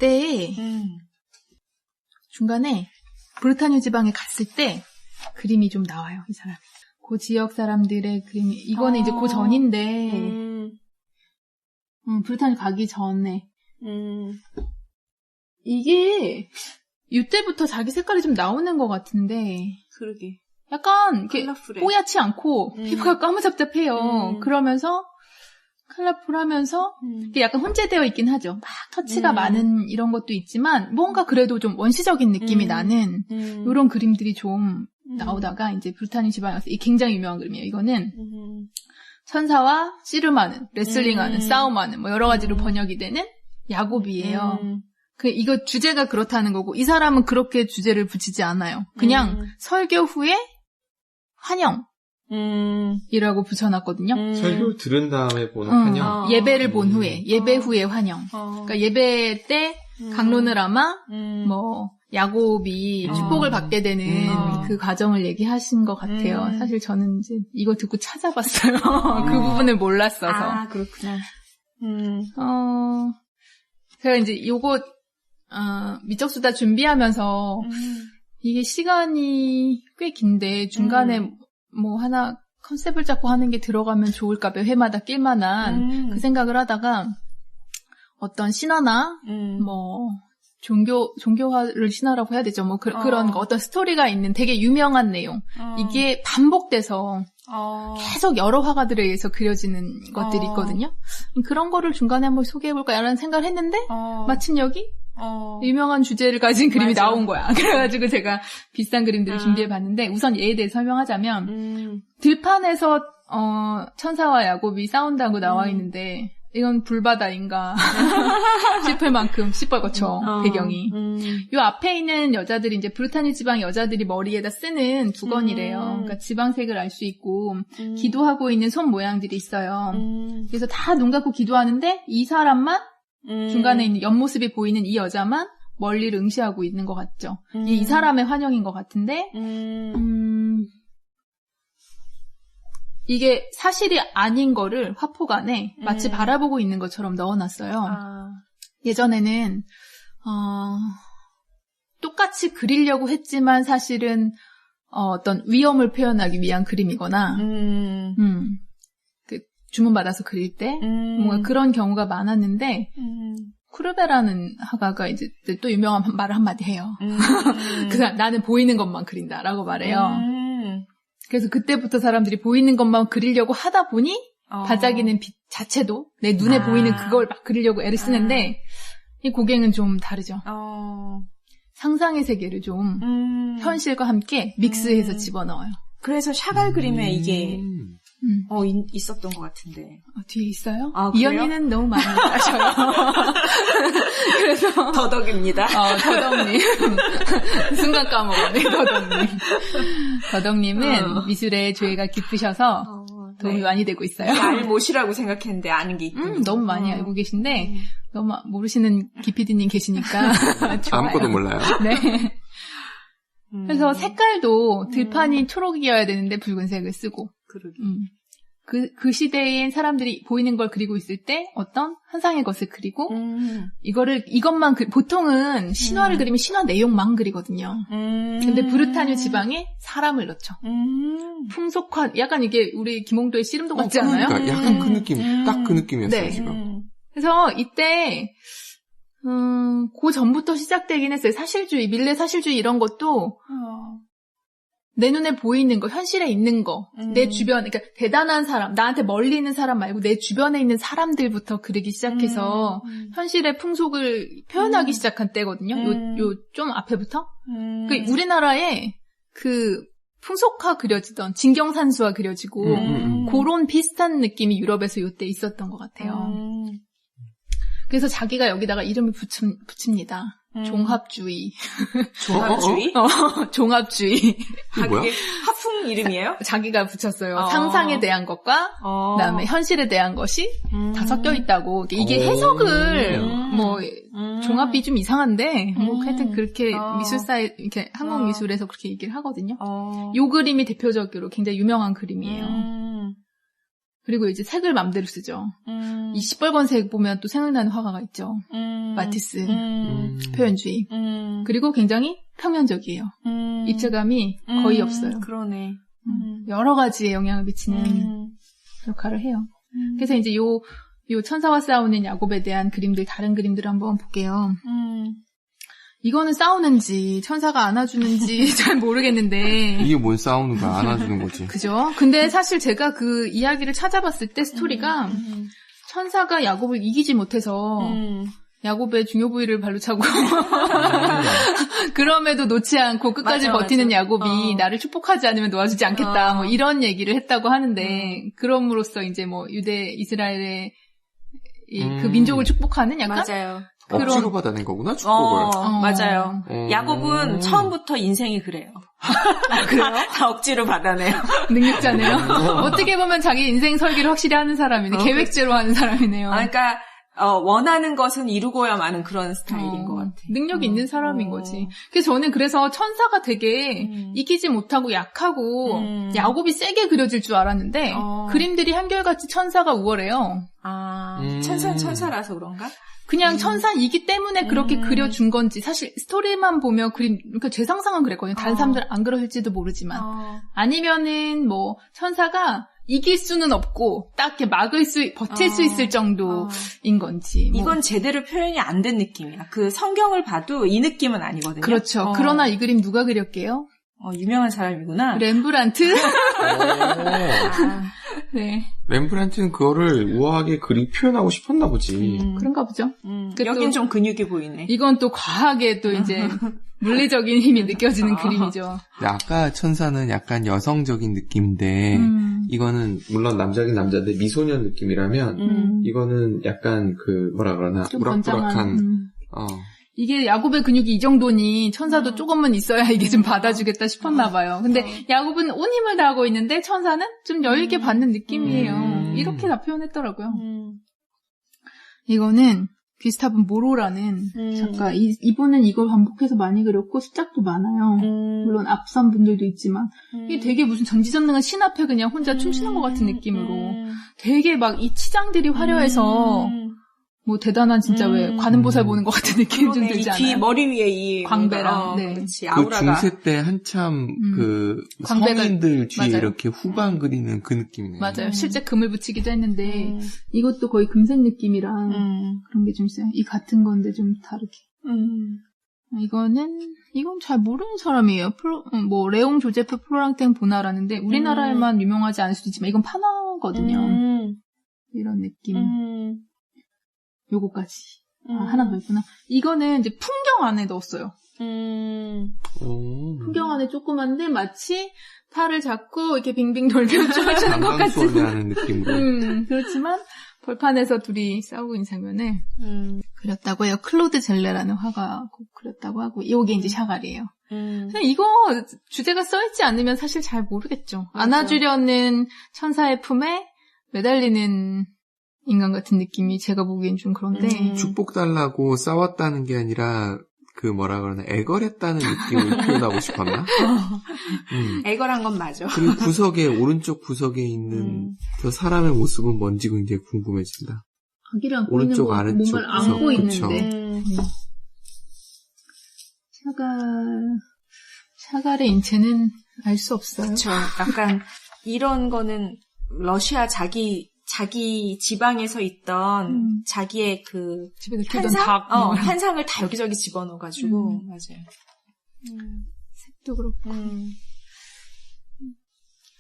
그때 중간에 브르타뉴 지방에 갔을 때 그림이 좀 나와요. 이 사람이. 그 지역 사람들의 그림이. 이거는 이제 그 전인데 브르타뉴 가기 전에 이게 이때부터 자기 색깔이 좀 나오는 것 같은데 그러게. 약간 이렇게 컬러풀해. 뽀얗지 않고 피부가 까무잡잡해요. 그러면서 컬러풀하면서 이게 약간 혼재되어 있긴 하죠. 막 터치가 많은 이런 것도 있지만 뭔가 그래도 좀 원시적인 느낌이 나는 이런 그림들이 좀 나오다가 이제 브르타뉴 지방에 와서 이 굉장히 유명한 그림이에요. 이거는 천사와 씨름하는, 레슬링하는, 싸움하는 뭐 여러 가지로 번역이 되는 야곱이에요. 이거 주제가 그렇다는 거고 이 사람은 그렇게 주제를 붙이지 않아요. 그냥 설교 후에 환영. 이라고 붙여놨거든요. 설교 들은 다음에 보는 환영. 예배를 본 후에, 예배 후에 환영. 그러니까 예배 때 강론을 아마 뭐 야곱이 축복을 받게 되는 그 과정을 얘기하신 것 같아요. 사실 저는 이제 이거 듣고 찾아봤어요. 그 부분을 몰랐어서. 아, 그렇구나. 제가 이제 요거 미적수다 준비하면서 이게 시간이 꽤 긴데 중간에 뭐 하나 컨셉을 잡고 하는 게 들어가면 좋을까 봐 회마다 낄만한 그 생각을 하다가 어떤 신화나 뭐 종교화를 신화라고 해야 되죠. 뭐 그런 거 어떤 스토리가 있는 되게 유명한 내용 이게 반복돼서 계속 여러 화가들에 의해서 그려지는 것들이 있거든요. 그런 거를 중간에 한번 소개해볼까라는 생각을 했는데 마침 여기 유명한 주제를 가진 그림이 맞아. 나온 거야. 그래가지고 제가 비싼 그림들을 준비해봤는데 우선 얘에 대해 설명하자면 들판에서 천사와 야곱이 싸운다고 나와 있는데 이건 불바다인가 싶을 만큼 시뻘겋죠. 배경이. 요 앞에 있는 여자들이 이제 브르타뉴 지방 여자들이 머리에다 쓰는 두건이래요. 그러니까 지방색을 알 수 있고 기도하고 있는 손 모양들이 있어요. 그래서 다 눈 감고 기도하는데 이 사람만 중간에 있는 옆모습이 보이는 이 여자만 멀리를 응시하고 있는 것 같죠. 이 사람의 환영인 것 같은데 이게 사실이 아닌 거를 화폭안에 마치 바라보고 있는 것처럼 넣어놨어요. 예전에는 똑같이 그리려고 했지만 사실은 어떤 위험을 표현하기 위한 그림이거나 주문받아서 그릴 때 뭔가 그런 경우가 많았는데 쿠르베라는 화가가 이제 또 유명한 말을 한마디 해요. 나는 보이는 것만 그린다라고 말해요. 그래서 그때부터 사람들이 보이는 것만 그리려고 하다 보니 반짝이는 빛 자체도 내 눈에 보이는 그걸 막 그리려고 애를 쓰는데 이 고갱은 좀 다르죠. 상상의 세계를 좀 현실과 함께 믹스해서 집어넣어요. 그래서 샤갈 그림에 이게 있었던 것 같은데. 뒤에 있어요? 아, 이 그래요? 언니는 너무 많이 아셔요. 그래서 더덕입니다. 더덕님. 순간 까먹었네, 더덕님. 더덕님은 미술에 조예가 깊으셔서 도움이 많이 되고 있어요. 알못이라고 생각했는데 아는 게 있군요. 너무 많이 알고 계신데 너무 모르시는 기피디님 계시니까 좋아요. 아무것도 몰라요. 네. 그래서 색깔도 들판이 초록이어야 되는데 붉은색을 쓰고. 그러게. 그 시대엔 사람들이 보이는 걸 그리고 있을 때 어떤 환상의 것을 그리고 이것만 보통은 신화를 그리면 신화 내용만 그리거든요. 근데 브르타뉴 지방에 사람을 넣죠. 풍속화 약간 이게 우리 김홍도의 씨름도 같지 않아요? 그러니까 약간 그 느낌, 딱 그 느낌이었어요 네. 지금. 그래서 이때 그 전부터 시작되긴 했어요. 사실주의, 밀레 사실주의 이런 것도 내 눈에 보이는 거, 현실에 있는 거, 내 주변, 그러니까 대단한 사람, 나한테 멀리 있는 사람 말고 내 주변에 있는 사람들부터 그리기 시작해서 현실의 풍속을 표현하기 시작한 때거든요. 요 좀 앞에부터. 그 우리나라에 그 풍속화 그려지던 진경산수화 그려지고 그런 비슷한 느낌이 유럽에서 요때 있었던 것 같아요. 그래서 자기가 여기다가 이름을 붙입니다. 종합주의. 종합주의? 종합주의. 이게 뭐야? 화풍 이름이에요? 자기가 붙였어요. 상상에 대한 것과 그다음에 현실에 대한 것이 다 섞여 있다고. 이게 해석을 뭐 종합이 좀 이상한데 뭐 하여튼 그렇게 미술사에 이렇게 한국 미술에서 그렇게 얘기를 하거든요. 요 그림이 대표적으로 굉장히 유명한 그림이에요. 그리고 이제 색을 맘대로 쓰죠. 이 시뻘건 색 보면 또 생각나는 화가가 있죠. 마티스, 표현주의. 그리고 굉장히 평면적이에요. 입체감이 거의 없어요. 그러네. 여러 가지에 영향을 미치는 역할을 해요. 그래서 이제 요 천사와 싸우는 야곱에 대한 그림들, 다른 그림들을 한번 볼게요. 이거는 싸우는지 천사가 안아주는지 잘 모르겠는데 이게 뭔 싸우는 거야? 안아주는 거지. 그죠? 근데 사실 제가 그 이야기를 찾아봤을 때 스토리가 천사가 야곱을 이기지 못해서 야곱의 중요 부위를 발로 차고 그럼에도 놓지 않고 끝까지 버티는 야곱이 나를 축복하지 않으면 놓아주지 않겠다 뭐 이런 얘기를 했다고 하는데 그럼으로써 이제 뭐 유대 이스라엘의 그 민족을 축복하는 약간 맞아요. 억지로 받아낸 거구나, 축복을. 맞아요. 야곱은 처음부터 인생이 그래요. 그래요? 다 억지로 받아내요. 능력자네요. 어떻게 보면 자기 인생 설계를 확실히 하는 사람이네. 계획제로 하는 사람이네요. 그러니까 원하는 것은 이루고야 마는 그런 스타일인 것 같아. 능력이 있는 사람인 거지. 그래서 저는 그래서 천사가 되게 이기지 못하고 약하고 야곱이 세게 그려질 줄 알았는데 그림들이 한결같이 천사가 우월해요. 천사는 천사라서 그런가? 그냥 천사이기 때문에 그렇게 그려준 건지 사실 스토리만 보면 그러니까 제 상상은 그랬거든요. 다른 사람들은 안 그러실지도 모르지만 아니면은 뭐 천사가 이길 수는 없고 딱 이렇게 버틸 수 있을 정도인 건지. 뭐. 이건 제대로 표현이 안 된 느낌이야. 그 성경을 봐도 이 느낌은 아니거든요. 그렇죠. 그러나 이 그림 누가 그렸게요? 유명한 사람이구나. 렘브란트. 네. 렘브란트는 그거를 우아하게 표현하고 싶었나 보지. 그런가 보죠. 여긴 좀 근육이 보이네. 이건 또 과하게 또 이제 물리적인 힘이 느껴지는 그림이죠. 아까 천사는 약간 여성적인 느낌인데 이거는 물론 남자긴 남자인데 미소년 느낌이라면 이거는 약간 그 뭐라 그러나 우락부락한 이게 야곱의 근육이 이 정도니 천사도 조금은 있어야 이게 좀 받아주겠다 싶었나 봐요. 근데 야곱은 온 힘을 다하고 있는데 천사는 좀 여유있게 받는 느낌이에요. 이렇게 다 표현했더라고요. 이거는 귀스타브 모로라는 작가. 이분은 이걸 반복해서 많이 그렸고 시작도 많아요. 물론 앞선 분들도 있지만 이게 되게 무슨 전지전능한 신 앞에 그냥 혼자 춤추는 것 같은 느낌으로 되게 막 이 치장들이 화려해서 뭐 대단한 진짜 왜 관음보살 보는 것 같은 느낌 좀 들지 않아요? 귀 머리 위에 이 광배랑 네. 그렇지, 아우라가. 그 중세 때 한참 그 성인들 뒤에 맞아요. 이렇게 후광 그리는 그 느낌이네요. 맞아요. 실제 금을 붙이기도 했는데 이것도 거의 금색 느낌이랑 그런 게 좀 있어요. 이 같은 건데 좀 다르게. 이건 잘 모르는 사람이에요. 뭐 레옹 조제프 플로랑탱 보나라는데 우리나라에만 유명하지 않을 수도 있지만 이건 파나거든요. 이런 느낌. 요거까지. 하나 더 있구나. 이거는 이제 풍경 안에 넣었어요. 풍경 안에 조그만데 마치 팔을 잡고 이렇게 빙빙 돌며 춤을 추는 것 같은 하는 느낌으로. 그렇지만 벌판에서 둘이 싸우고 있는 장면을 그렸다고 해요. 클로드 젤레라는 화가 그렸다고 하고 이게 이제 샤갈이에요. 이거 주제가 써있지 않으면 사실 잘 모르겠죠. 맞아. 안아주려는 천사의 품에 매달리는 인간 같은 느낌이 제가 보기엔 좀 그런데. 축복 달라고 싸웠다는 게 아니라 그 뭐라 그러나 애걸했다는 느낌을 표현하고 싶었나? 애걸한 건 맞아. 그리고 오른쪽 구석에 있는 저 사람의 모습은 뭔지 굉장히 궁금해진다. 아기를 안고 오른쪽 있는 아래쪽 뭔가를 안고 있는데. 샤갈의 인체는 알 수 없어요. 그렇죠. 약간 이런 거는 러시아 자기 지방에서 있던 자기의 그 환상을 다 여기저기 집어넣어가지고 맞아요. 색도 그렇고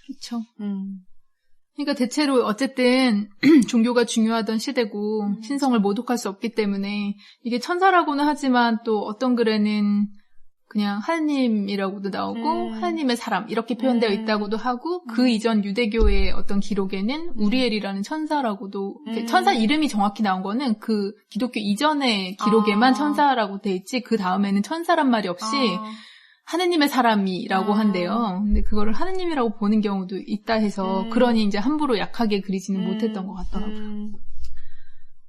그렇죠. 그러니까 대체로 어쨌든 종교가 중요하던 시대고 신성을 모독할 수 없기 때문에 이게 천사라고는 하지만 또 어떤 글에는 그냥 하느님이라고도 나오고 하느님의 사람 이렇게 표현되어 있다고도 하고 그 이전 유대교의 어떤 기록에는 우리엘이라는 천사라고도 천사 이름이 정확히 나온 거는 그 기독교 이전의 기록에만 천사라고 돼 있지 그 다음에는 천사란 말이 없이 하느님의 사람이라고 한대요. 근데 그거를 하느님이라고 보는 경우도 있다 해서 그러니 이제 함부로 약하게 그리지는 못했던 것 같더라고요.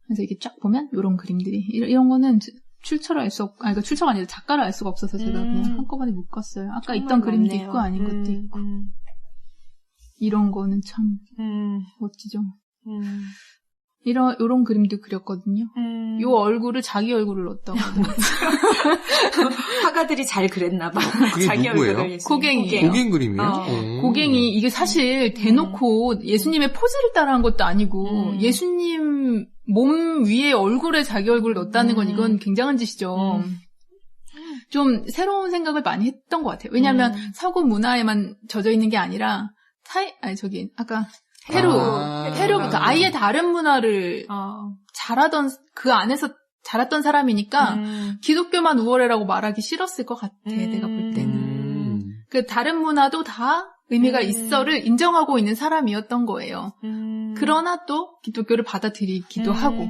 그래서 이게 쫙 보면 이런 그림들이 이런 거는 출처를 알 수 없고, 그러니까 출처가 아니라 작가를 알 수가 없어서 제가 그냥 한꺼번에 묶었어요. 아까 있던 그림도 있고 아닌 것도 있고. 이런 거는 참 멋지죠. 요런 그림도 그렸거든요. 요 얼굴을 자기 얼굴을 넣었다고. 화가들이 잘 그랬나봐. 그게 자기 누구예요? 얼굴을. 고갱이에요. 고갱 그림이에요? 고갱이, 이게 사실 대놓고 예수님의 포즈를 따라한 것도 아니고, 예수님 몸 위에 얼굴에 자기 얼굴을 넣었다는 건 이건 굉장한 짓이죠. 좀 새로운 생각을 많이 했던 것 같아요. 왜냐하면 서구 문화에만 젖어 있는 게 아니라, 아까 페루부터 아예 다른 문화를 그 안에서 자랐던 사람이니까 기독교만 우월해라고 말하기 싫었을 것 같아. 내가 볼 때는. 그 다른 문화도 다 의미가 있어를 인정하고 있는 사람이었던 거예요. 그러나 또 기독교를 받아들이기도 하고.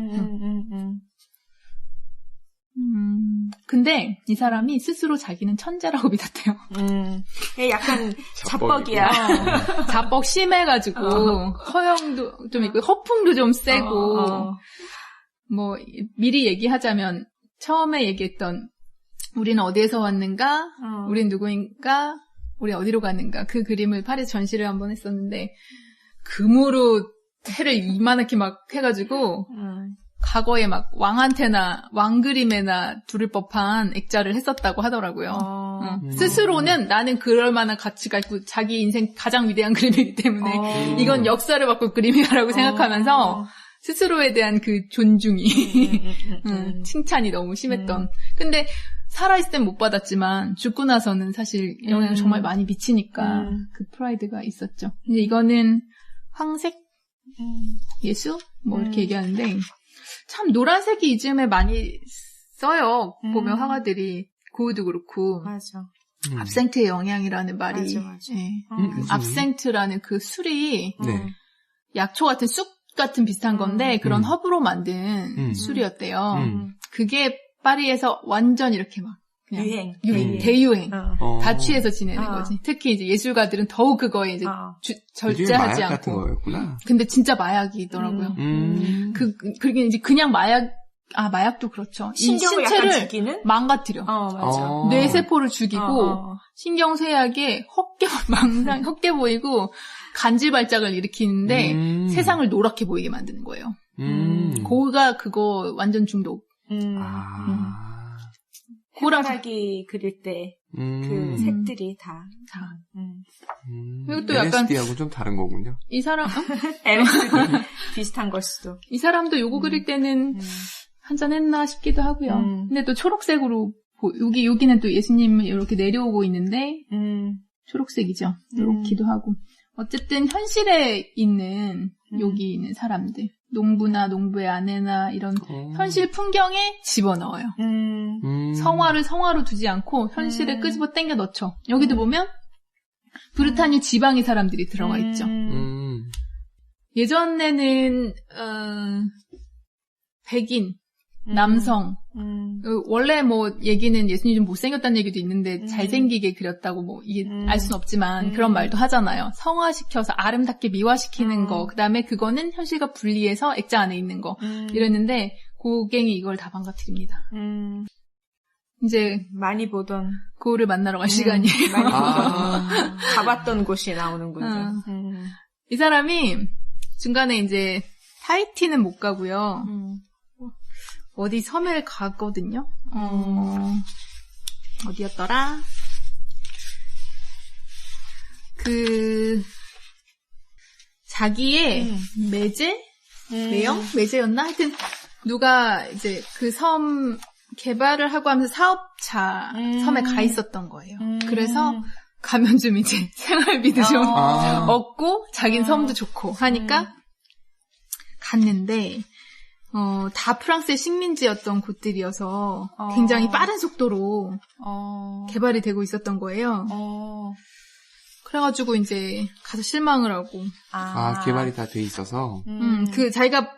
근데 이 사람이 스스로 자기는 천재라고 믿었대요. 약간 자뻑이야. 자뻑 심해가지고 허영도 좀 있고 허풍도 좀 세고 뭐 미리 얘기하자면 처음에 얘기했던 우리는 어디에서 왔는가, 우린 누구인가, 우리 어디로 가는가 그 그림을 파리에서 전시를 한번 했었는데 금으로 해를 이만하게 막 해가지고 과거에 막 왕한테나 왕그림에나 두를 법한 액자를 했었다고 하더라고요. 스스로는 나는 그럴 만한 가치가 있고 자기 인생 가장 위대한 그림이기 때문에 이건 역사를 바꿀 그림이라고 생각하면서 스스로에 대한 그 존중이 칭찬이 너무 심했던. 근데 살아있을 땐 못 받았지만 죽고 나서는 사실 영향을 정말 많이 미치니까 그 프라이드가 있었죠. 근데 이거는 황색 예수? 뭐 이렇게 얘기하는데 참 노란색이 이즘에 많이 써요. 보면 화가들이 고우도 그렇고. 맞아. 압생트의 영향이라는 말이. 맞아. 네. 압생트라는 그 술이 약초 같은 쑥 같은 비슷한 건데 그런 허브로 만든 술이었대요. 그게 파리에서 완전 이렇게 막 그냥 대유행. 다 취해서 지내는 거지. 특히 이제 예술가들은 더욱 그거에 이제 절제하지 마약 않고. 같은 거였구나. 근데 진짜 마약이더라고요. 그게 이제 그냥 마약도 그렇죠. 신경을 신체를 약간 죽이는? 망가뜨려. 맞아. 뇌세포를 죽이고 신경쇠약에 헛게 보이고 간질 발작을 일으키는데 세상을 노랗게 보이게 만드는 거예요. 고가 그거 완전 중독. 해바라기 그릴 때 그 색들이 다. 그리고 또 약간 LSD하고 좀 다른 거군요. 이 사람 LSD 비슷한 걸 수도. 이 사람도 요거 그릴 때는 한잔 했나 싶기도 하고요. 근데 또 초록색으로 여기는 또 예수님이 이렇게 내려오고 있는데 초록색이죠. 이렇기도 하고. 어쨌든 현실에 있는 여기 있는 사람들, 농부나 농부의 아내나 이런 현실 풍경에 집어넣어요. 성화를 성화로 두지 않고 현실에 끄집어 당겨 넣죠. 여기도 보면 브르타뉴 지방의 사람들이 들어가 있죠. 예전에는 백인, 남성, 원래 뭐 얘기는 예수님이 좀 못생겼다는 얘기도 있는데 잘생기게 그렸다고 뭐 이게 알 순 없지만 그런 말도 하잖아요. 성화시켜서 아름답게 미화시키는 거, 그 다음에 그거는 현실과 분리해서 액자 안에 있는 거 이랬는데 고갱이 이걸 다 망가뜨립니다. 이제 많이 보던 고우를 만나러 갈 시간이에요. 많이 보던 가봤던 곳이 나오는군요. 이 사람이 중간에 이제 타히티는 못 가고요. 어디 섬을 가거든요. 어디였더라? 자기의 매제였나? 하여튼 누가 이제 그 섬 개발을 하고 하면서 사업자 섬에 가 있었던 거예요. 그래서 가면 좀 이제 생활비도 좀 얻고 자기는 섬도 좋고 하니까 갔는데 다 프랑스의 식민지였던 곳들이어서 굉장히 빠른 속도로 개발이 되고 있었던 거예요. 그래가지고 이제 가서 실망을 하고. 개발이 다 돼 있어서.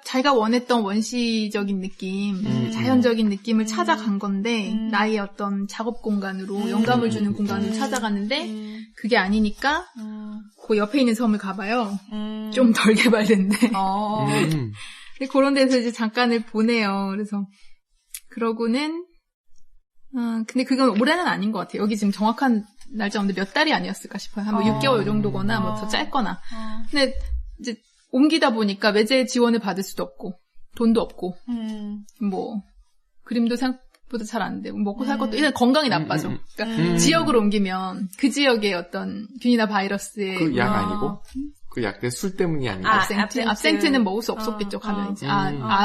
자기가 원했던 원시적인 느낌, 자연적인 느낌을 찾아간 건데, 나의 어떤 작업 공간으로, 영감을 주는 공간으로 찾아갔는데, 그게 아니니까, 그 옆에 있는 섬을 가봐요. 좀 덜 개발됐는데. 그런 데서 이제 잠깐을 보내요. 그래서, 그러고는, 근데 그건 올해는 아닌 것 같아요. 여기 지금 정확한 날짜 없는데 몇 달이 아니었을까 싶어요. 한 뭐 6개월 정도거나 뭐 더 짧거나. 근데 이제 옮기다 보니까 외제 지원을 받을 수도 없고 돈도 없고 뭐 그림도 생각보다 잘 안 되고 먹고 살 것도 일단 건강이 나빠져. 그러니까 지역으로 옮기면 그 지역의 어떤 균이나 바이러스의 그 약 아니고 그 약 때 술 때문이 아니고 압센트는 먹을 수 없었겠죠. 가면 이제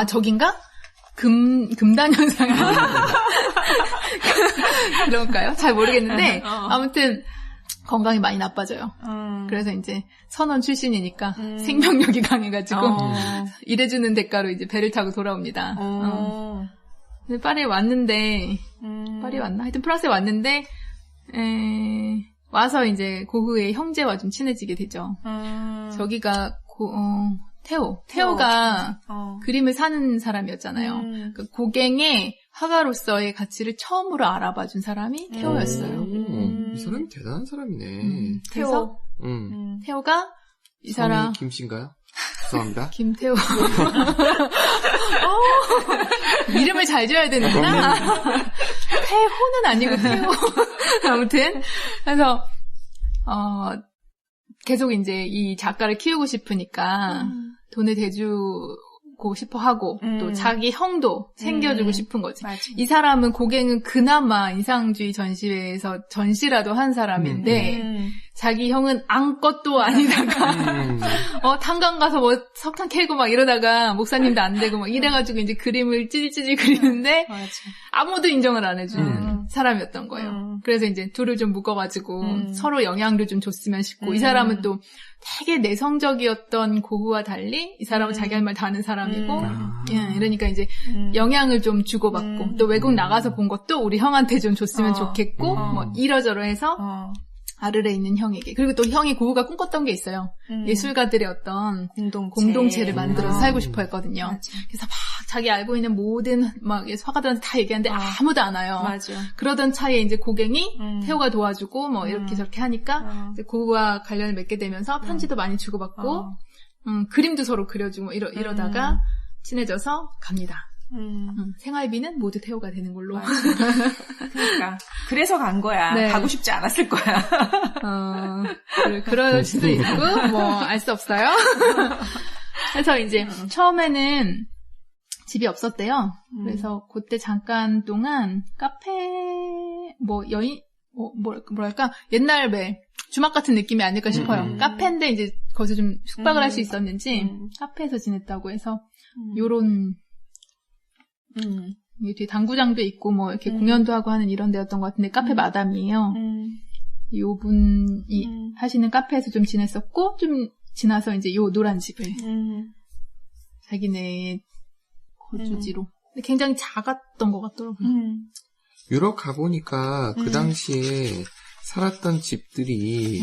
저긴가? 금단 현상이 그럴까요? 잘 모르겠는데 아무튼 건강이 많이 나빠져요. 그래서 이제 선원 출신이니까 생명력이 강해가지고 일해주는 대가로 이제 배를 타고 돌아옵니다. 근데 파리에 왔는데 파리에 왔나? 하여튼 프랑스에 왔는데 와서 이제 고흐의 형제와 좀 친해지게 되죠. 저기가 테오가 그림을 사는 사람이었잖아요. 그 고갱의 화가로서의 가치를 처음으로 알아봐준 사람이 테오였어요. 이 사람이 대단한 사람이네. 그래서 테오가 이 사람 김씨인가요? 죄송합니다. 김태호. 이름을 잘 지어야 되는구나. 태호는 아니고 테오. 아무튼 그래서 계속 이제 이 작가를 키우고 싶으니까 돈을 대주고 싶어 하고 또 자기 형도 챙겨주고 싶은 거지. 맞아. 이 사람은 고갱은 그나마 인상주의 전시회에서 전시라도 한 사람인데 자기 형은 아무것도 아니다가 탄광 가서 뭐 석탄 캐고 막 이러다가 목사님도 안 되고 막 이래가지고 이제 그림을 찌질찌질 그리는데 아무도 인정을 안 해주는 사람이었던 거예요. 그래서 이제 둘을 좀 묶어가지고 서로 영향도 좀 줬으면 싶고 이 사람은 또 되게 내성적이었던 고흐와 달리 이 사람은 자기 할 말 다 하는 사람이고 이러니까 이제 영향을 좀 주고받고 또 외국 나가서 본 것도 우리 형한테 좀 줬으면 좋겠고 뭐 이러저러 해서 아르레 있는 형에게. 그리고 또 형이 고흐가 꿈꿨던 게 있어요. 예술가들의 어떤 공동체를 만들어서 살고 싶어 했거든요. 맞아. 그래서 막 자기 알고 있는 모든 막 화가들한테 다 얘기하는데 아무도 안 와요. 맞아. 그러던 차에 이제 고갱이 태호가 도와주고 뭐 이렇게 저렇게 하니까 이제 고흐와 관련을 맺게 되면서 편지도 많이 주고받고 그림도 서로 그려주고 뭐 이러다가 친해져서 갑니다. 생활비는 모두 태호가 되는 걸로. 그러니까 그래서 간 거야. 네. 가고 싶지 않았을 거야. 그럴 수도 있고 뭐 알 수 없어요. 그래서 이제 처음에는 집이 없었대요. 그래서 그때 잠깐 동안 카페 뭐 뭐랄까 옛날 왜 주막 같은 느낌이 아닐까 싶어요. 카페인데 이제 거기서 좀 숙박을 할 수 있었는지 카페에서 지냈다고 해서 요런 뒤에 당구장도 있고 뭐 이렇게 공연도 하고 하는 이런 데였던 것 같은데 카페 마담이에요. 요 분이 하시는 카페에서 좀 지냈었고 좀 지나서 이제 요 노란 집을 자기네 거주지로. 근데 굉장히 작았던 것 같더라고요. 유럽 가보니까 그 당시에 살았던 집들이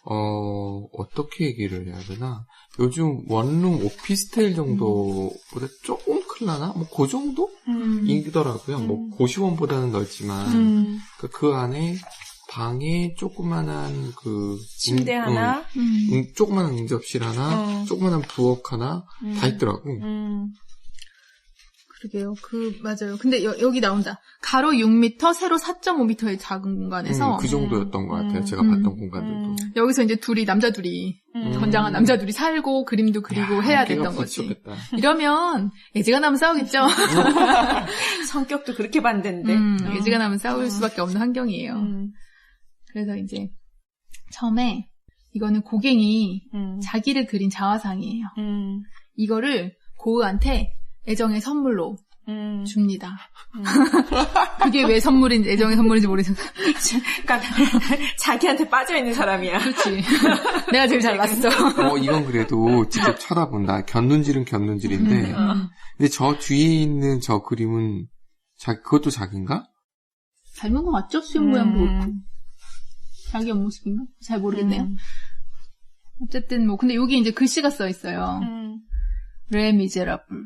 어떻게 얘기를 해야 되나? 요즘 원룸 오피스텔 정도보다 조금 클라나? 뭐 그 정도? 이더라고요. 뭐 고시원보다는 넓지만 그 안에 방에 조그만한 침대 하나, 조그만한 응접실 하나, 조그만한 부엌 하나 다 있더라고. 그러게요. 맞아요. 근데 여기 나온다. 가로 6m, 세로 4.5m의 작은 공간에서. 그 정도였던 것 같아요. 제가 봤던 공간들도. 여기서 이제 남자 둘이, 건장한 남자 둘이 살고, 그림도 그리고 해야 됐던 거지. 부딪혔겠다. 이러면, 애지가 나면 싸우겠죠? 성격도 그렇게 반대인데. 애지가 나면 싸울 수밖에 없는 환경이에요. 그래서 이제, 처음에, 이거는 고갱이 자기를 그린 자화상이에요. 이거를 고흐한테 애정의 선물로 줍니다. 그게 왜 애정의 선물인지 모르겠어요. 그러니까 자기한테 빠져있는 사람이야. 그렇지. 내가 제일 잘 봤어. 이건 그래도 직접 쳐다본다. 곁눈질은 곁눈질인데. 근데 저 뒤에 있는 저 그림은 그것도 자기인가? 닮은 것 같죠? 수염 모양도 그렇고. 자기 옆모습인가? 잘 모르겠네요. 어쨌든 근데 여기 이제 글씨가 써 있어요. 레 미제라블.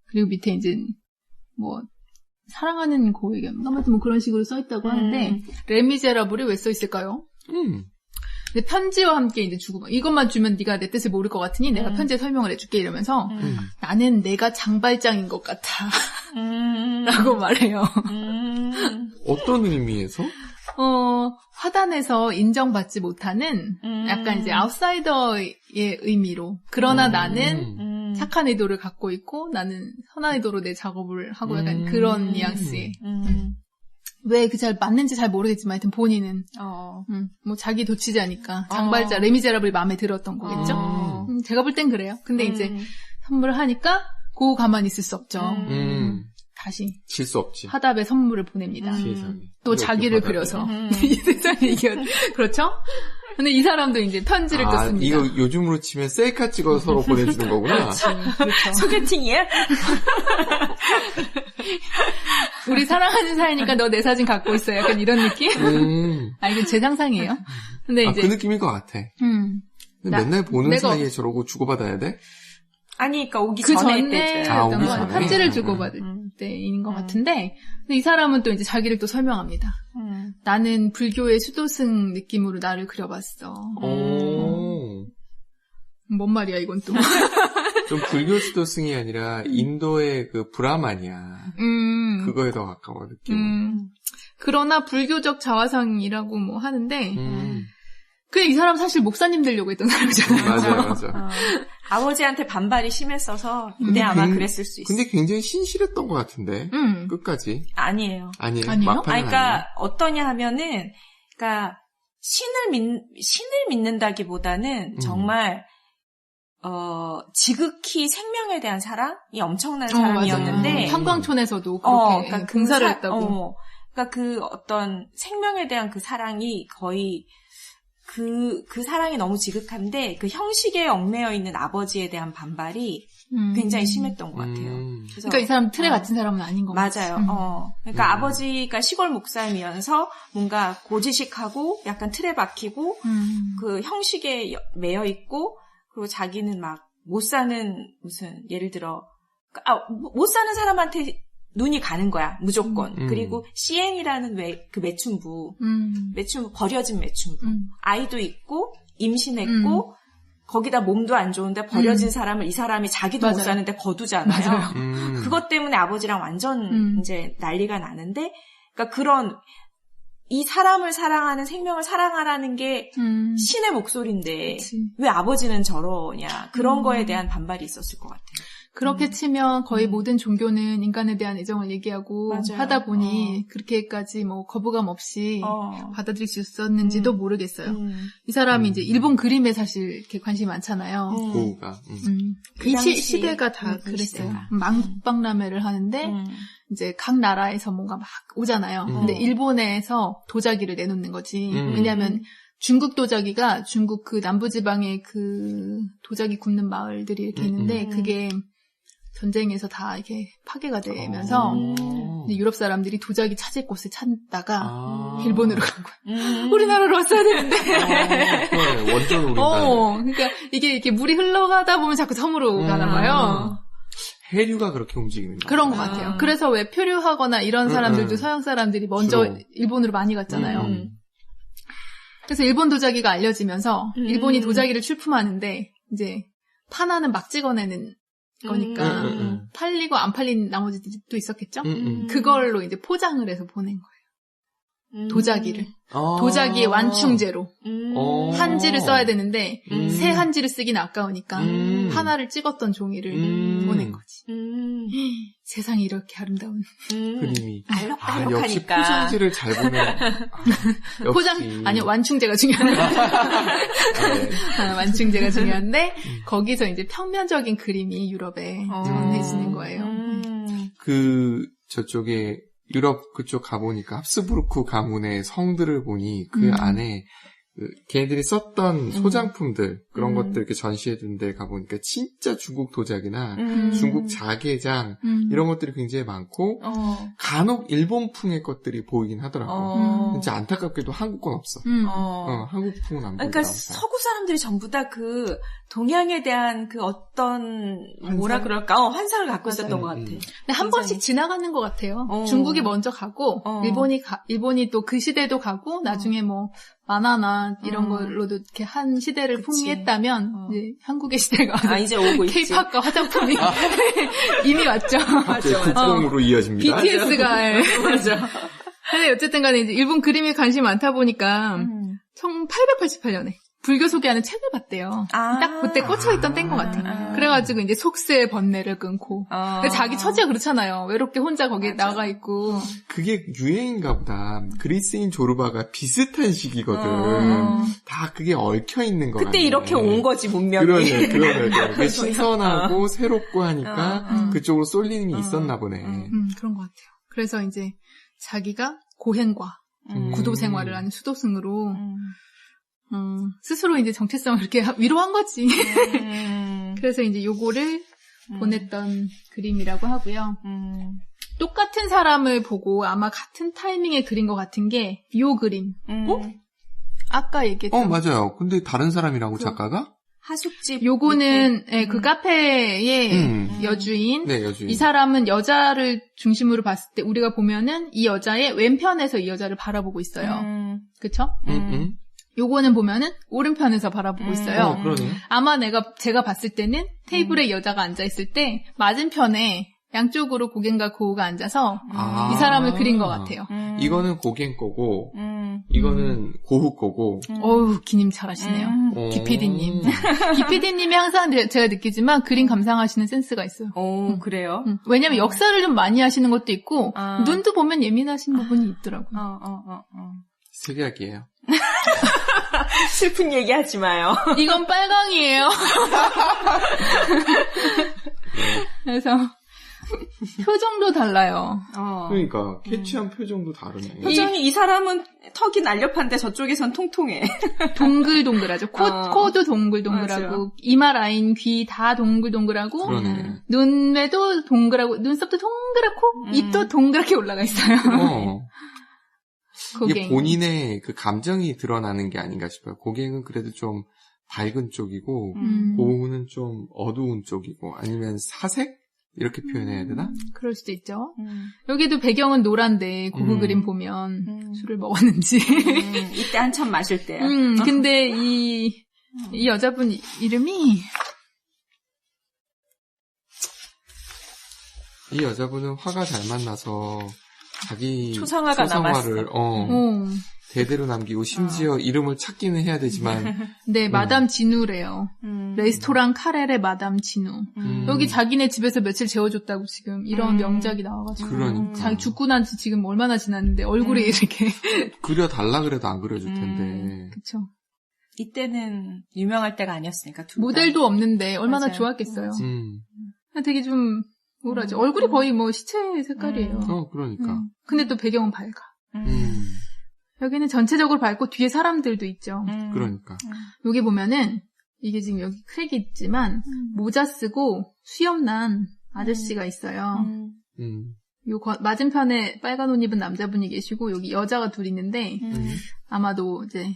그리고 밑에 이제 뭐 사랑하는 고에게 아무튼 뭐 그런 식으로 써 있다고 하는데 레미제라블이 왜 써 있을까요? 근데 편지와 함께 이제 주고 이것만 주면 네가 내 뜻을 모를 것 같으니 내가 편지에 설명을 해줄게 이러면서 나는 내가 장발장인 것 같아 라고 말해요. 어떤 의미에서? 화단에서 인정받지 못하는 약간 이제 아웃사이더의 의미로. 그러나 나는 착한 의도를 갖고 있고 나는 선한 의도로 내 작업을 하고 약간 그런 뉘앙스의. 왜 그 잘 맞는지 잘 모르겠지만 하여튼 본인은 뭐 자기 도취자니까 장발자 레미제라블이 마음에 들었던 거겠죠. 제가 볼 땐 그래요. 근데 이제 선물을 하니까 고 가만히 있을 수 없죠. 다시 질 수 없지. 화답에 선물을 보냅니다. 또 자기를 그려서 이 세상에 이게 그렇죠? 근데 이 사람도 이제 편지를 또 씁니다. 이거 요즘으로 치면 셀카 찍어서 서로 보내주는 거구나. 그렇죠. 소개팅이야? 우리 사랑하는 사이니까 너 내 사진 갖고 있어. 약간 이런 느낌? 이건 제 상상이에요. 근데 이제 그 느낌인 것 같아. 근데 맨날 보는 사이에 저러고 주고받아야 돼? 아니, 그러니까 오기 그 전에 오기 전에 편지를 주고받을 때인 것 같은데, 근데 이 사람은 또 이제 자기를 또 설명합니다. 나는 불교의 수도승 느낌으로 나를 그려봤어. 뭔 말이야 이건 또. 좀 불교 수도승이 아니라 인도의 그 브라만이야. 그거에 더 가까워 느낌은. 그러나 불교적 자화상이라고 뭐 하는데. 이 사람 사실 목사님 되려고 했던 사람이잖아요. 맞아. 아버지한테 반발이 심했어서 근데 아마 그랬을 수 있어. 근데 굉장히 신실했던 것 같은데 끝까지. 아니에요. 아니에요? 그러니까 어떠냐 하면은, 그러니까 신을 믿는다기보다는 정말 지극히 생명에 대한 사랑이 엄청난 사람이었는데 탄광촌에서도 그렇게 그러니까 근사를 했다고. 그러니까 그 어떤 생명에 대한 그 사랑이 거의 그 사랑이 너무 지극한데 그 형식에 얽매여 있는 아버지에 대한 반발이 굉장히 심했던 것 같아요. 그래서 그러니까 이 사람 틀에 갇힌 사람은 아닌 것 같아요. 맞아요. 그러니까 아버지가 시골 목사이면서 뭔가 고지식하고 약간 틀에 박히고 그 형식에 매여 있고 그리고 자기는 막 못 사는 무슨 예를 들어 못 사는 사람한테 눈이 가는 거야, 무조건. 그리고 CN이라는 그 매춘부, 버려진 매춘부. 아이도 있고, 임신했고, 거기다 몸도 안 좋은데 버려진 사람을 이 사람이 자기도 못 사는데 거두잖아요. 그것 때문에 아버지랑 완전 이제 난리가 나는데, 그러니까 그런, 이 사람을 사랑하는 생명을 사랑하라는 게 신의 목소리인데, 왜 아버지는 저러냐. 그런 거에 대한 반발이 있었을 것 같아요. 그렇게 치면 거의 모든 종교는 인간에 대한 애정을 얘기하고 맞아요. 하다 보니 그렇게까지 뭐 거부감 없이 받아들일 수 있었는지도 모르겠어요. 이 사람이 이제 일본 그림에 사실 이렇게 관심이 많잖아요. 고우가. 이 시대가 다 그랬어요. 망국박람회를 하는데 이제 각 나라에서 뭔가 막 오잖아요. 근데 일본에서 도자기를 내놓는 거지. 왜냐하면 중국 도자기가 중국 그 남부지방에 그 도자기 굽는 마을들이 이렇게 있는데 그게 전쟁에서 다 이렇게 파괴가 되면서 유럽 사람들이 도자기 찾을 곳을 찾다가 일본으로 간 거야. 우리나라로 왔어야 되는데. 원전으로 우리나라. 그러니까 이게 이렇게 물이 흘러가다 보면 자꾸 섬으로 가나 봐요. 해류가 그렇게 움직이는 거야. 그런 것 같아요. 그래서 왜 표류하거나 이런 사람들도 서양 사람들이 먼저 주로. 일본으로 많이 갔잖아요. 그래서 일본 도자기가 알려지면서 일본이 도자기를 출품하는데 이제 판화는 막 찍어내는 거니까 팔리고 안 팔린 나머지들이 또 있었겠죠? 그걸로 이제 포장을 해서 보낸 거예요. 도자기를. 도자기의 완충제로. 한지를 써야 되는데 새 한지를 쓰긴 아까우니까 판화를 찍었던 종이를 보낸 거지. 세상이 이렇게 아름다운 그림이. 알록달록하니까. 역시 포장지를 잘 보면. 포장 아니 완충제가 중요한데. 완충제가 중요한데 거기서 이제 평면적인 그림이 유럽에 전해지는 거예요. 저쪽에 유럽 그쪽 가보니까 합스부르크 가문의 성들을 보니 그 안에 걔네들이 썼던 소장품들 그런 것들 이렇게 전시해둔 데 가보니까 진짜 중국 도자기나 중국 자개장 이런 것들이 굉장히 많고 간혹 일본풍의 것들이 보이긴 하더라고. 진짜 안타깝게도 한국 건 없어. 한국풍은 안 보이더라고. 그러니까 서구 사람들이 전부 다 그 동양에 대한 그 어떤 뭐라 그럴까 환상을 갖고 있었던 것 같아. 근데 한 번씩 지나가는 것 같아요. 중국이 먼저 가고 일본이 또 그 시대도 가고 나중에 뭐 만화나 이런 걸로도 이렇게 한 시대를 풍미했다면 이제 한국의 시대가 이제 오고 있지. K-팝과 화장품이 이미 왔죠. 맞아. 국뽕으로 이어집니다. BTS가 맞아. 근데 어쨌든 간에 이제 일본 그림에 관심이 많다 보니까 1888년에 불교 소개하는 책을 봤대요. 딱 그때 꽂혀있던 때인 것 같아. 그래가지고 이제 속세의 번뇌를 끊고. 자기 처지가 그렇잖아요. 외롭게 혼자 거기에 나가 있고. 그게 유행인가 보다. 그리스인 조르바가 비슷한 시기거든. 다 그게 얽혀있는 거 같아. 그때 이렇게 온 거지, 문명이. 그러네. 신선하고 새롭고 하니까 그쪽으로 쏠리는 게 있었나 보네. 그런 것 같아요. 그래서 이제 자기가 고행과 구도 생활을 하는 수도승으로 스스로 이제 정체성을 이렇게 위로한 거지. 그래서 이제 요거를 보냈던 그림이라고 하고요. 똑같은 사람을 보고 아마 같은 타이밍에 그린 것 같은 게 요 그림. 아까 얘기했던. 맞아요. 근데 다른 사람이라고 작가가? 하숙집. 요거는 네, 그 카페의 여주인. 네, 여주인. 이 사람은 여자를 중심으로 봤을 때 우리가 보면은 이 여자의 왼편에서 이 여자를 바라보고 있어요. 그쵸? 요거는 보면은 오른편에서 바라보고 있어요. 그러네. 아마 제가 봤을 때는 테이블에 여자가 앉아있을 때 맞은편에 양쪽으로 고갱과 고우가 앉아서 이 사람을 그린 것 같아요. 이거는 고갱 거고 이거는 고우 거고. 어우, 기님 잘하시네요. 기PD님. 기PD님이 항상 제가 느끼지만 그림 감상하시는 센스가 있어요. 그래요? 왜냐면 역사를 좀 많이 하시는 것도 있고 눈도 보면 예민하신 부분이 있더라고요. 색약이에요. 슬픈 얘기 하지 마요. 이건 빨강이에요. 그래서 표정도 달라요. 그러니까 캐치한 표정도 다르네. 표정이 이 사람은 턱이 날렵한데 저쪽에선 통통해. 동글동글하죠. 코도 동글동글하고 맞아요. 이마 라인, 귀 다 동글동글하고 그러네. 눈매도 동글하고 눈썹도 동그랗고 입도 동그랗게 올라가 있어요. 이게 본인의 그 감정이 드러나는 게 아닌가 싶어요. 고갱은 그래도 좀 밝은 쪽이고 고우는 좀 어두운 쪽이고 아니면 사색? 이렇게 표현해야 되나? 그럴 수도 있죠. 여기도 배경은 노란데 고그 그림 보면 술을 먹었는지. 이때 한참 마실 때야. 근데 이 여자분 이름이 이 여자분은 화가 잘 만나서 자기 초상화가 초상화를 대대로 남기고 심지어 이름을 찾기는 해야 되지만 네, 마담 진우래요. 레스토랑 카렐의 마담 진우. 여기 자기네 집에서 며칠 재워줬다고 지금 이런 명작이 나와가지고. 그러니까. 자기 죽고 난 지 지금 얼마나 지났는데 얼굴이 이렇게. 그려달라 그래도 안 그려줄 텐데. 그쵸. 이때는 유명할 때가 아니었으니까. 모델도 없는데 얼마나 맞아요. 좋았겠어요. 되게 좀 뭐라지 얼굴이 거의 뭐 시체 색깔이에요. 그러니까. 근데 또 배경은 밝아. 여기는 전체적으로 밝고 뒤에 사람들도 있죠. 그러니까. 여기 보면은 이게 지금 여기 크랙이 있지만 모자 쓰고 수염난 아저씨가 있어요. 요 맞은편에 빨간 옷 입은 남자분이 계시고 여기 여자가 둘 있는데 아마도 이제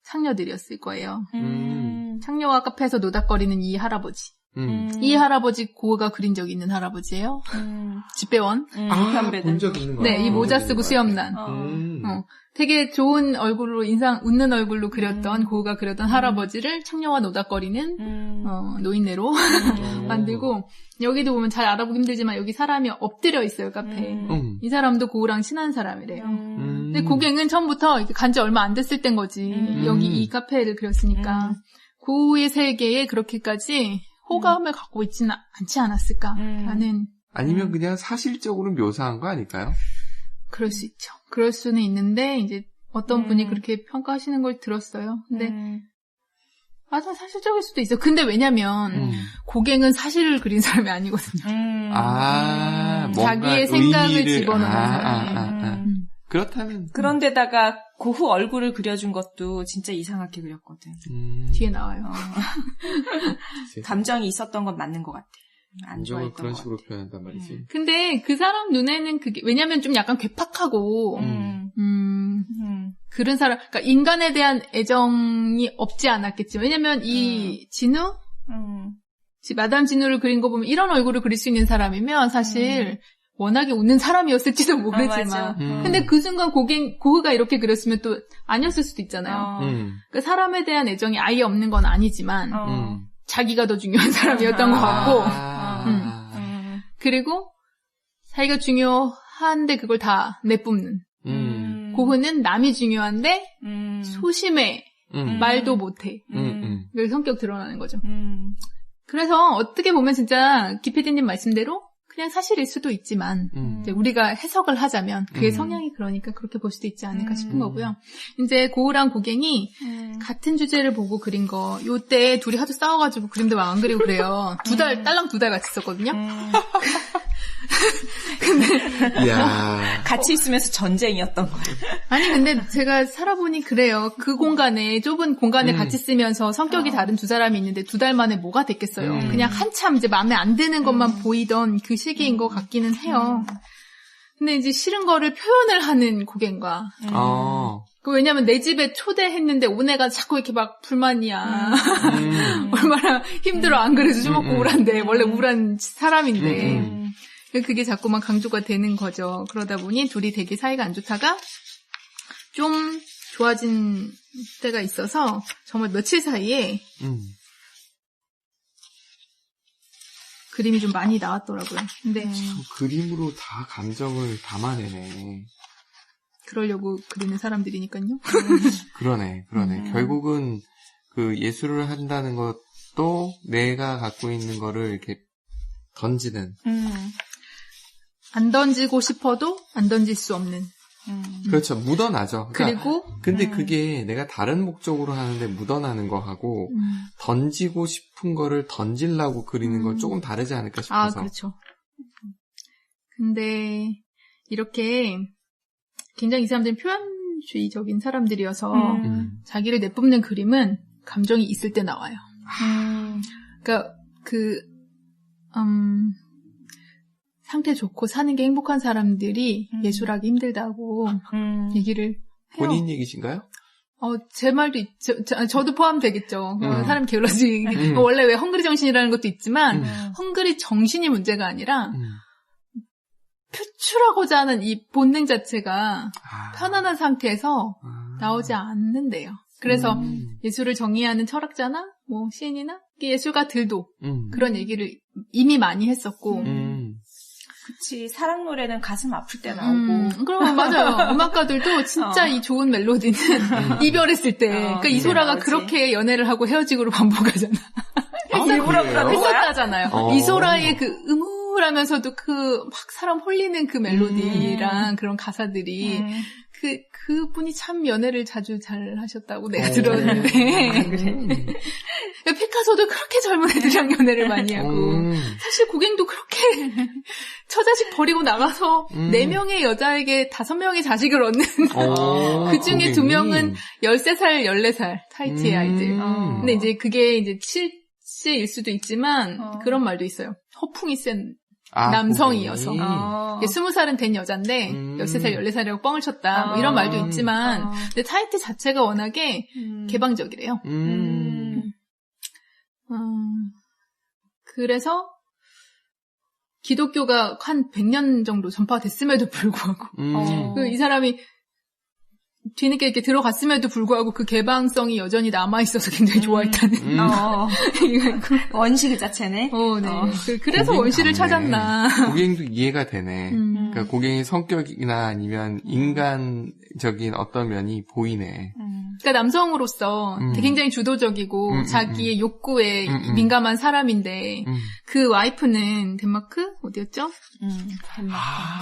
창녀들이었을 거예요. 창녀와 카페에서 노닥거리는 이 할아버지. 이 할아버지 고우가 그린 적이 있는 할아버지예요. 집배원. 본 적 있는 거야. 네, 이 모자 쓰고 수염난. 되게 좋은 얼굴로 웃는 얼굴로 그렸던 고우가 그렸던 할아버지를 창녀와 노닥거리는 노인네로 만들고 여기도 보면 잘 알아보기 힘들지만 여기 사람이 엎드려 있어요 카페에. 이 사람도 고우랑 친한 사람이래요. 근데 고갱은 처음부터 간지 얼마 안 됐을 땐 거지. 여기 이 카페를 그렸으니까 고우의 세계에 그렇게까지 호감을 갖고 있지는 않지 않았을까라는. 아니면 그냥 사실적으로 묘사한 거 아닐까요? 그럴 수 있죠. 그럴 수는 있는데 이제 어떤 분이 그렇게 평가하시는 걸 들었어요. 근데 맞아 사실적일 수도 있어. 근데 왜냐면 고갱은 사실을 그린 사람이 아니거든요. 자기의 생각을 집어넣는 사람이에요. 그렇다면 그런데다가 고흐 얼굴을 그려준 것도 진짜 이상하게 그렸거든. 뒤에 나와요. 감정이 있었던 건 맞는 것 같아. 안 좋아했던 그런 것 식으로 같아. 표현한단 말이지. 근데 그 사람 눈에는 그게 왜냐면 좀 약간 괴팍하고 그런 사람, 그러니까 인간에 대한 애정이 없지 않았겠지만 왜냐면 이 진우, 마담 진우를 그린 거 보면 이런 얼굴을 그릴 수 있는 사람이면 사실 워낙에 웃는 사람이었을지도 모르지만 근데 그 순간 고흐가 이렇게 그렸으면 또 아니었을 수도 있잖아요. 그러니까 사람에 대한 애정이 아예 없는 건 아니지만 자기가 더 중요한 사람이었던 것 같고 그리고 자기가 중요한데 그걸 다 내뿜는 고흐는 남이 중요한데 소심해. 말도 못해. 그 성격 드러나는 거죠. 그래서 어떻게 보면 진짜 기피디님 말씀대로 그냥 사실일 수도 있지만 이제 우리가 해석을 하자면 그의 성향이 그러니까 그렇게 볼 수도 있지 않을까 싶은 거고요. 이제 고흐랑 고갱이 같은 주제를 보고 그린 거 요때 둘이 하도 싸워가지고 그림도 막 안 그리고 그래요. 딸랑 2달 같이 썼거든요. 근데 같이 있으면서 전쟁이었던 거예요. 아니 근데 제가 살아보니 그래요. 그 공간에 좁은 공간에 같이 쓰면서 성격이 다른 두 사람이 있는데 2달 만에 뭐가 됐겠어요. 그냥 한참 이제 마음에 안 드는 것만 보이던 그 시기인 것 같기는 해요. 근데 이제 싫은 거를 표현을 하는 고갱과 왜냐면 내 집에 초대했는데 온 애가 자꾸 이렇게 막 불만이야. 얼마나 힘들어 안 그래도 좀 먹고 우울한데 원래 우울한 사람인데 그게 자꾸만 강조가 되는 거죠. 그러다 보니 둘이 되게 사이가 안 좋다가 좀 좋아진 때가 있어서 정말 며칠 사이에 그림이 좀 많이 나왔더라고요. 근데 그림으로 다 감정을 담아내네. 그러려고 그리는 사람들이니까요. 그러네. 결국은 그 예술을 한다는 것도 내가 갖고 있는 거를 이렇게 던지는. 안 던지고 싶어도 안 던질 수 없는. 그렇죠. 묻어나죠. 그러니까, 그리고 근데 그게 내가 다른 목적으로 하는데 묻어나는 거하고 던지고 싶은 거를 던지려고 그리는 건 조금 다르지 않을까 싶어서. 그렇죠. 근데 이렇게 굉장히 이 사람들은 표현주의적인 사람들이어서 자기를 내뿜는 그림은 감정이 있을 때 나와요. 그러니까 상태 좋고 사는 게 행복한 사람들이 예술하기 힘들다고 얘기를 해요. 본인 얘기신가요? 제 말도 저도 포함되겠죠. 사람 게을러지. 원래 왜 헝그리 정신이라는 것도 있지만 헝그리 정신이 문제가 아니라 표출하고자 하는 이 본능 자체가 편안한 상태에서 나오지 않는데요. 그래서 예술을 정의하는 철학자나 뭐 시인이나 예술가들도 그런 얘기를 이미 많이 했었고 그치. 사랑 노래는 가슴 아플 때 나오고. 그럼 맞아요. 음악가들도 진짜 이 좋은 멜로디는 이별했을 때. 그러니까 이소라가 그렇게 연애를 하고 헤어지고를 반복하잖아. 일부러 그러는 거야? 했었다잖아요. 이소라의 그 음울하면서도 그 막 사람 홀리는 그 멜로디랑 그런 가사들이 그분이 참 연애를 자주 잘 하셨다고 내가 들었는데. 그래. 피카소도 그렇게 젊은 애들이랑 연애를 많이 하고 사실 고갱도 그렇게 처자식 버리고 나가서 4명의 여자에게 5명의 자식을 얻는 그중에 2명은 13살, 14살 타이티의 아이들. 근데 이제 그게 이제 실제일 수도 있지만 그런 말도 있어요. 허풍이 센 남성이어서 20살은 된 여잔데 13살, 14살이라고 뻥을 쳤다 뭐 이런 말도 있지만 근데 타이티 자체가 워낙에 개방적이래요. 그래서 기독교가 한 100년 정도 전파가 됐음에도 불구하고 이 사람이 뒤늦게 이렇게 들어갔음에도 불구하고 그 개방성이 여전히 남아있어서 굉장히 좋아했다는 원시 그 자체네. 네. 그래서 원시를 찾았나. 고갱도 이해가 되네. 그러니까 고갱의 성격이나 아니면 인간적인 어떤 면이 보이네. 그러니까 남성으로서 굉장히 주도적이고 자기의 욕구에 민감한 사람인데 그 와이프는 덴마크? 어디였죠?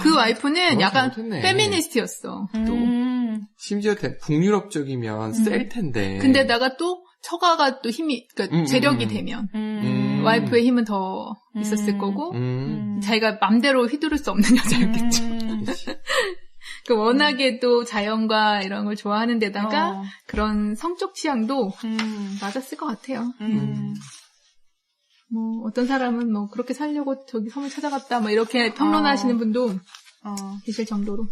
그 와이프는 약간 페미니스트였어. 또. 심지어 북유럽적이면 셀 텐데. 근데다가 또 처가가 또 힘이, 그러니까 재력이 되면 와이프의 힘은 더 있었을 거고 자기가 맘대로 휘두를 수 없는 여자였겠죠. 그 워낙에 또 자연과 이런 걸 좋아하는 데다가 그런 성적 취향도 맞았을 것 같아요. 뭐 어떤 사람은 뭐 그렇게 살려고 저기 섬을 찾아갔다 뭐 이렇게 평론하시는 분도 계실 정도로.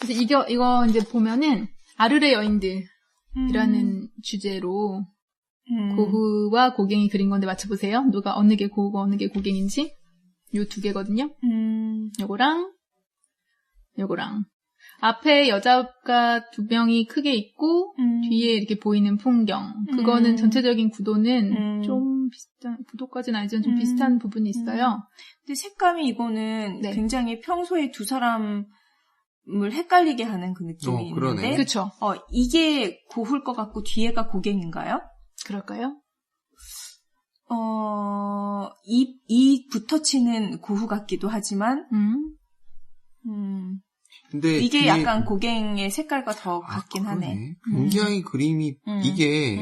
그래서 이거 이제 보면은 아르레 여인들이라는 주제로 고흐와 고갱이 그린 건데 맞춰보세요. 누가 어느 게 고흐고 어느 게 고갱인지. 요 2개거든요. 요거랑 앞에 여자가 2명이 크게 있고 뒤에 이렇게 보이는 풍경. 그거는 전체적인 구도는 좀 비슷한, 구도까지는 아니지만 좀 비슷한 부분이 있어요. 근데 색감이 이거는 굉장히 평소에 두 사람 헷갈리게 하는 그 느낌이 있는데. 그렇죠. 이게 고후일 것 같고 뒤에가 고갱인가요? 그럴까요? 이 붙어치는 고후 같기도 하지만, 근데 이게 약간 고갱의 색깔과 더 같긴 하네. 굉장히 그림이, 이게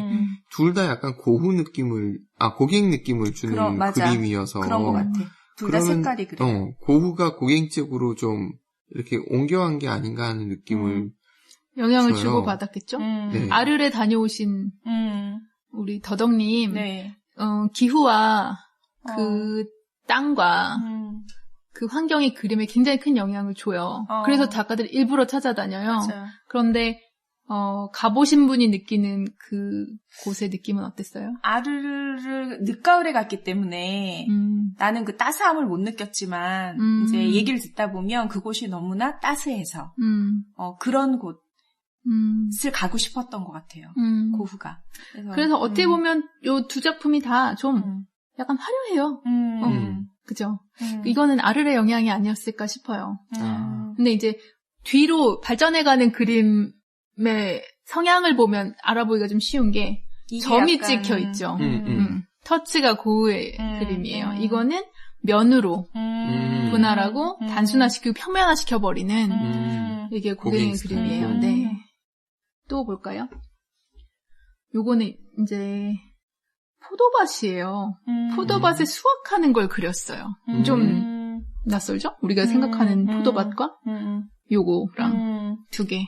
둘 다 약간 고후 느낌을, 고갱 느낌을 주는 그림이어서. 그런 것 같아. 둘 다 색깔이 그래. 고후가 고갱 쪽으로 좀 이렇게 옮겨간 게 아닌가 하는 느낌을 영향을 줘요. 주고 받았겠죠? 네. 아르레 다녀오신 우리 더덕님, 네. 기후와 그 땅과 그 환경이 그림에 굉장히 큰 영향을 줘요. 그래서 작가들이 일부러 찾아다녀요. 맞아요. 그런데 가보신 분이 느끼는 그 곳의 느낌은 어땠어요? 아르르를 늦가을에 갔기 때문에 나는 그 따스함을 못 느꼈지만 이제 얘기를 듣다 보면 그곳이 너무나 따스해서 그런 곳을 가고 싶었던 것 같아요. 고후가. 그래서 어떻게 보면 요 두 작품이 다 좀 약간 화려해요. 그죠? 이거는 아르레 영향이 아니었을까 싶어요. 근데 이제 뒤로 발전해가는 그림의 성향을 보면 알아보기가 좀 쉬운 게 점이 약간... 찍혀 있죠. 터치가 고우의 그림이에요. 이거는 면으로 분할하고 단순화시키고 평면화시켜버리는 이게 고갱의 그림이에요. 네. 또 볼까요? 요거는 이제 포도밭이에요. 포도밭에 수확하는 걸 그렸어요. 좀 낯설죠? 우리가 생각하는 포도밭과 요거랑 두 개.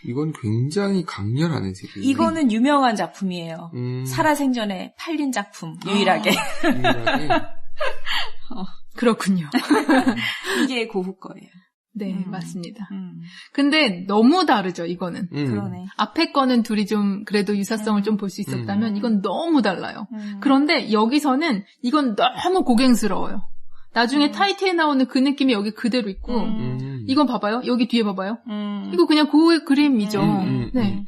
이건 굉장히 강렬하네, 지금. 이거는 유명한 작품이에요. 살아생전에 팔린 작품, 유일하게. 유일하게. 그렇군요. 이게 고후 거예요. 네, 맞습니다. 근데 너무 다르죠, 이거는. 그러네. 앞에 거는 둘이 좀 그래도 유사성을 좀 볼 수 있었다면 이건 너무 달라요. 그런데 여기서는 이건 너무 고갱스러워요. 나중에 타이트에 나오는 그 느낌이 여기 그대로 있고 이건 봐봐요. 여기 뒤에 봐봐요. 이거 그냥 고우의 그림이죠. 네.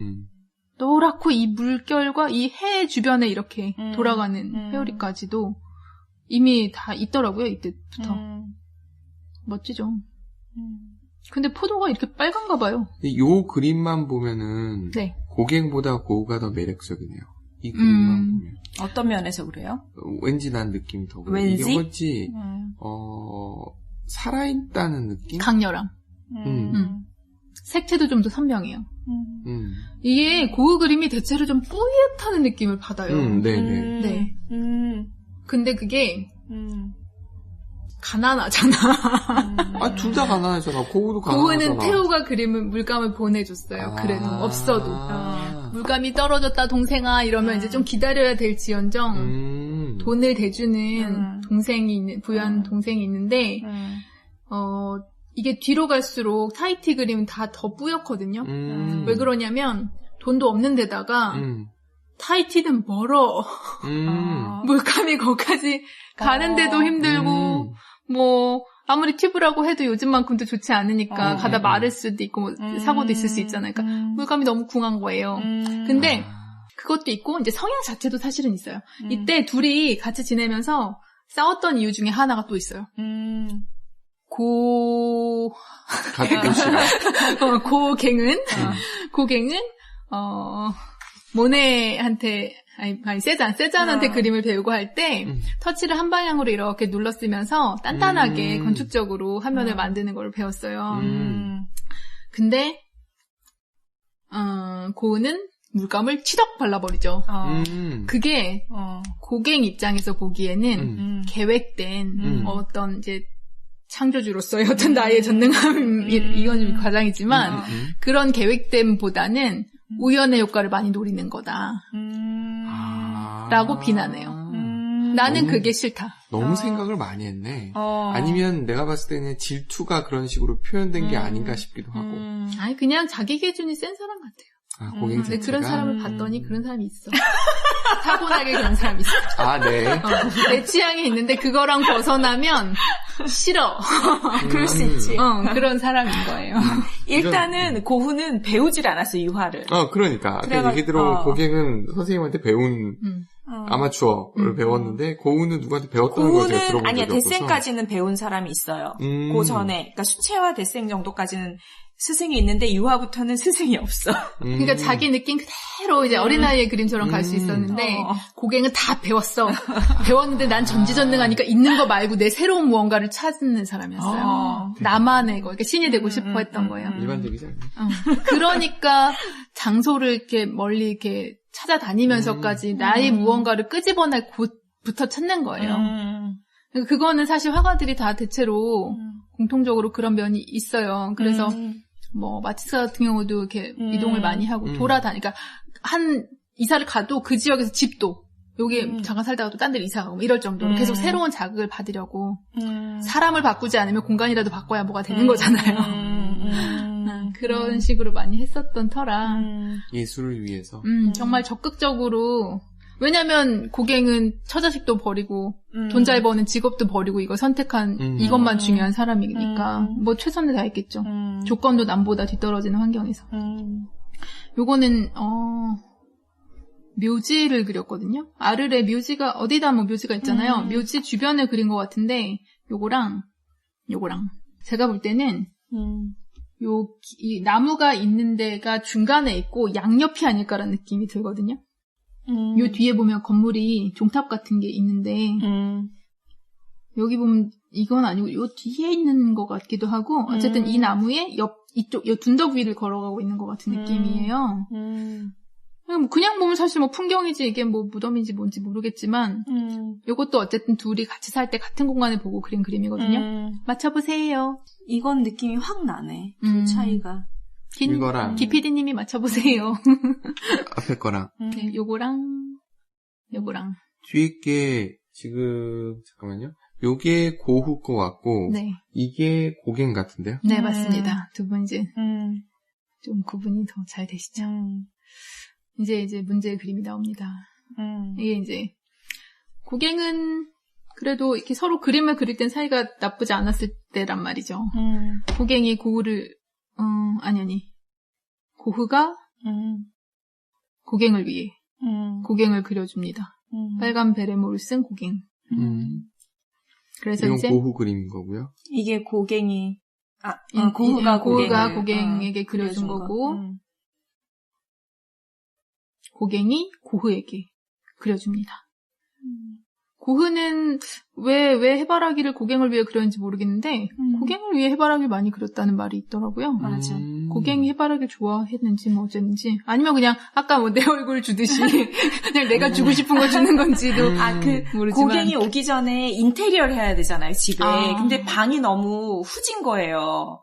노랗고 이 물결과 이 해 주변에 이렇게 돌아가는 회오리까지도 이미 다 있더라고요. 이때부터. 멋지죠. 근데 포도가 이렇게 빨간가 봐요. 요 그림만 보면은 네. 고갱보다 고우가 더 매력적이네요. 이 그림만 보면. 어떤 면에서 그래요? 왠지 난 느낌이 더 그래요. 왠지? 이게 왠지 살아있다는 느낌? 강렬함. 색채도 좀 더 선명해요. 이게 고우 그림이 대체로 좀 뿌옇다는 느낌을 받아요. 네네. 네. 근데 그게 가난하잖아. 둘 다 가난하잖아. 고우도 가난하잖아. 고우는 태우가 그림은 물감을 보내줬어요. 그래도 없어도. 물감이 떨어졌다 동생아 이러면 이제 좀 기다려야 될지언정 돈을 대주는 동생이 있는 부유한 동생이 있는데 이게 뒤로 갈수록 타이티 그림은 다 더 뿌옇거든요. 왜 그러냐면 돈도 없는 데다가 타이티는 멀어. 물감이 거기까지 가는데도 힘들고 뭐 아무리 튜브라고 해도 요즘만큼도 좋지 않으니까 가다 마를 수도 있고 뭐 사고도 있을 수 있잖아요. 그러니까 물감이 너무 궁한 거예요. 근데 그것도 있고 이제 성향 자체도 사실은 있어요. 이때 둘이 같이 지내면서 싸웠던 이유 중에 하나가 또 있어요. 고갱은 모네한테 세잔한테 그림을 배우고 할 때 터치를 한 방향으로 이렇게 눌렀으면서 단단하게 건축적으로 화면을 만드는 걸 배웠어요. 근데 고은은 물감을 치덕 발라버리죠. 그게 고갱 입장에서 보기에는 계획된 어떤 이제 창조주로서의 어떤 나의 전능함 이건 좀 과장이지만 그런 계획됨보다는 우연의 효과를 많이 노리는 거다. 라고 비난해요. 나는 그게 싫다. 너무 생각을 많이 했네. 아니면 내가 봤을 때는 질투가 그런 식으로 표현된 게 아닌가 싶기도 하고. 아니 그냥 자기 기준이 센 사람 같아요. 고갱 근데 그런 사람을 봤더니 그런 사람이 있어. 타고나게 그런 사람이 있어. 네. 내 취향이 있는데 그거랑 벗어나면 싫어. 그럴 수 있지. 그런 사람인 거예요. 일단은 고후는 배우질 않았어, 유화를. 그러니까. 아까 얘기 들어보면 고갱은 선생님한테 배운 아마추어를 배웠는데 고우는 누구한테 배웠다는 걸 제가 들어본 적이 아니야, 없어서. 데센까지는 배운 사람이 있어요. 그 전에, 그러니까 수채화 데센 정도까지는 스승이 있는데 유화부터는 스승이 없어. 그러니까 자기 느낌 그대로 이제 어린아이의 그림처럼 갈 수 있었는데 고갱은 다 배웠어. 배웠는데 난 전지전능하니까 있는 거 말고 내 새로운 무언가를 찾는 사람이었어요. 나만의 거. 그러니까 신이 되고 싶어 했던 거예요. 일반적이지 않나요? 그러니까 장소를 이렇게 멀리 이렇게 찾아다니면서까지 나의 무언가를 끄집어낼 곳부터 찾는 거예요. 그러니까 그거는 사실 화가들이 다 대체로 공통적으로 그런 면이 있어요. 그래서 뭐 마티스 같은 경우도 이렇게 이동을 많이 하고 돌아다니까 한 이사를 가도 그 지역에서 집도 여기 잠깐 살다가 또 딴 데로 이사 가고 뭐 이럴 정도로 계속 새로운 자극을 받으려고 사람을 바꾸지 않으면 공간이라도 바꿔야 뭐가 되는 거잖아요. 그런 식으로 많이 했었던 터라 예술을 위해서 정말 적극적으로 왜냐면 고갱은 처자식도 버리고 돈 잘 버는 직업도 버리고 이거 선택한 이것만 중요한 사람이니까 뭐 최선을 다했겠죠. 조건도 남보다 뒤떨어지는 환경에서. 요거는 묘지를 그렸거든요. 아르레 묘지가 어디다 뭐 묘지가 있잖아요. 묘지 주변을 그린 것 같은데 요거랑 제가 볼 때는 이 나무가 있는 데가 중간에 있고 양옆이 아닐까라는 느낌이 들거든요. 요 뒤에 보면 건물이 종탑 같은 게 있는데 여기 보면 이건 아니고 요 뒤에 있는 것 같기도 하고 어쨌든 이 나무의 이쪽 요 둔덕 위를 걸어가고 있는 것 같은 느낌이에요. 그냥 보면 사실 뭐 풍경이지 이게 뭐 무덤인지 뭔지 모르겠지만 요것도 어쨌든 둘이 같이 살 때 같은 공간을 보고 그린 그림이거든요. 맞춰보세요. 이건 느낌이 확 나네. 그 차이가. 이거랑 기피디님이 맞춰보세요. 앞에 거랑 네, 요거랑 뒤에 게 지금 잠깐만요. 요게 고흐 거 같고 네. 이게 고갱 같은데요? 네 맞습니다. 두 분 이제 좀 구분이 더 잘 되시죠. 이제 문제의 그림이 나옵니다. 이게 이제 고갱은 그래도 이렇게 서로 그림을 그릴 땐 사이가 나쁘지 않았을 때란 말이죠. 고갱이 고흐를 고흐가 고갱을 위해 고갱을 그려줍니다. 빨간 베레모를 쓴 고갱. 그래서 이건 이제 고흐 그림인 거고요. 이게 고갱이 고흐가 고갱에게 그려준 거고 고갱이 고흐에게 그려줍니다. 고흐는 왜 해바라기를 고갱을 위해 그렸는지 모르겠는데 고갱을 위해 해바라기를 많이 그렸다는 말이 있더라고요. 맞아. 고갱이 해바라기를 좋아했는지 뭐 어쨌는지 아니면 그냥 아까 뭐 내 얼굴 주듯이 그냥 내가 주고 싶은 거 주는 건지도 모르지만 고갱이 오기 전에 인테리어를 해야 되잖아요, 집에. 근데 방이 너무 후진 거예요.